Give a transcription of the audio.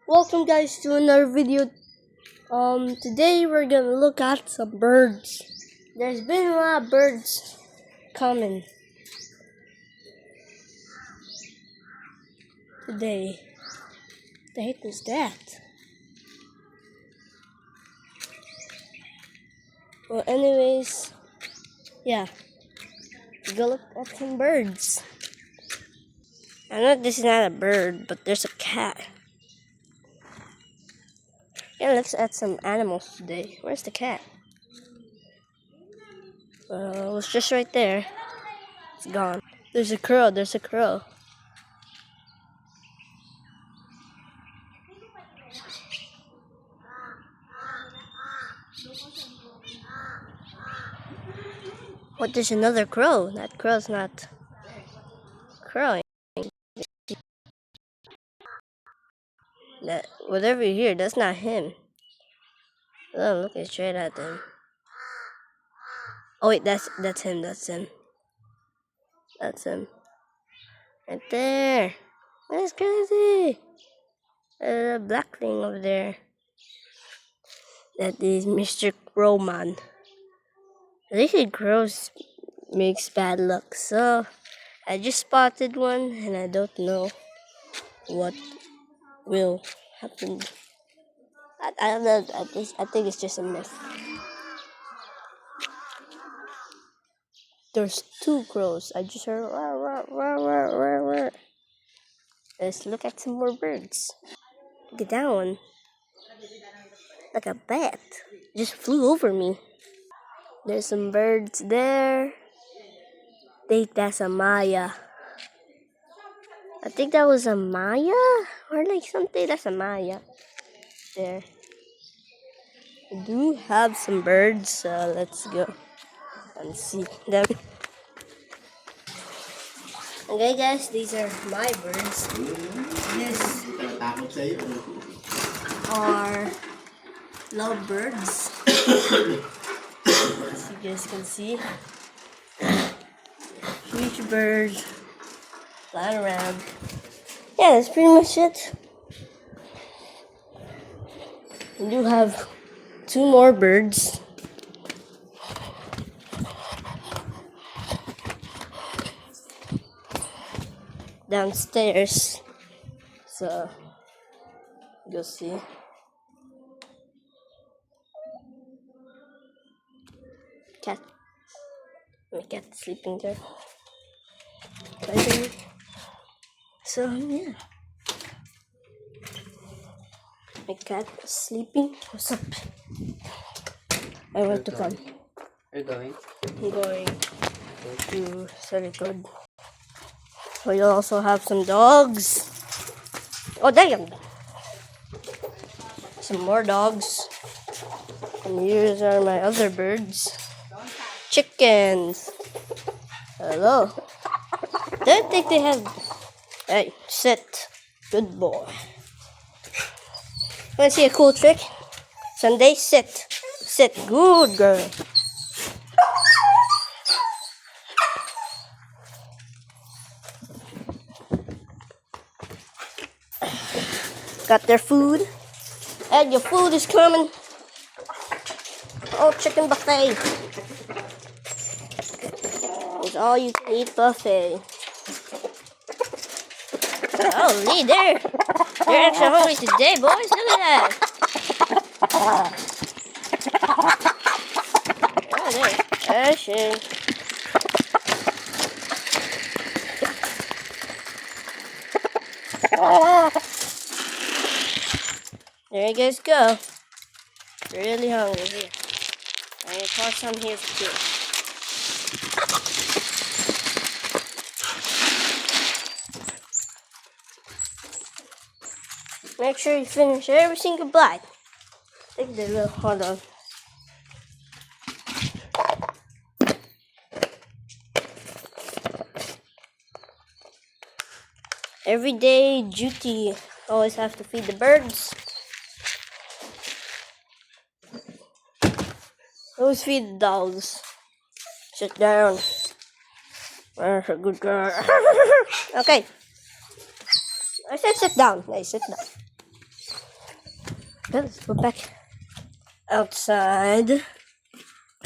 Welcome guys to another video. Today we're gonna look at some birds. There's been a lot of birds coming today. What the heck is that? Well, anyways, yeah, go look at some birds. I know this is not a bird, but there's a cat. Yeah, let's add some animals today. Where's the cat? It was just right there. It's gone. There's a crow. There's a crow. What? There's another crow. That crow's not crowing. That whatever you hear, that's not him. Oh, looking straight at them. Oh wait, that's him. That's him. That's him. Right there. That's crazy. A black thing over there. That is Mr. Crowman. They say crows makes bad luck, so I just spotted one, and I don't know what will happen. I don't know. I think it's just a myth. There's two crows. I just heard. Rah. Let's look at some more birds. Look at that one. Like a bat. Just flew over me. There's some birds there. I think that's a Maya. I think that was a Maya? Or like something. That's a Maya. There. I do have some birds, so let's go and see them. Okay guys, these are my birds. These are lovebirds. As you guys can see. Huge birds flying around. Yeah, that's pretty much it. We do have two more birds. Downstairs. So, go see. Cat. My cat is sleeping there. So, yeah. My cat is sleeping. What's up? I want to come. Where are you going? I'm going to Sarikod. We also have some dogs. Oh, damn! Some more dogs. And here's are my other birds. Chickens. Hello. Don't think they have. Hey, sit. Good boy. Want to see a cool trick? Sunday, sit. Sit. Good girl. Got their food. And your food is coming. Oh, chicken buffet. It's all you can eat buffet. Oh, Lee, they're extra hungry today, boys. Look at that. Oh, they're crashing. There you guys go. Really hungry here. I'm gonna toss some here too. Make sure you finish every single bite. Take the little, hold on. Everyday duty. Always have to feed the birds. Always feed the dogs. Sit down. That's a good girl. Okay. I said sit down. Hey, sit down. Okay, let's go back outside.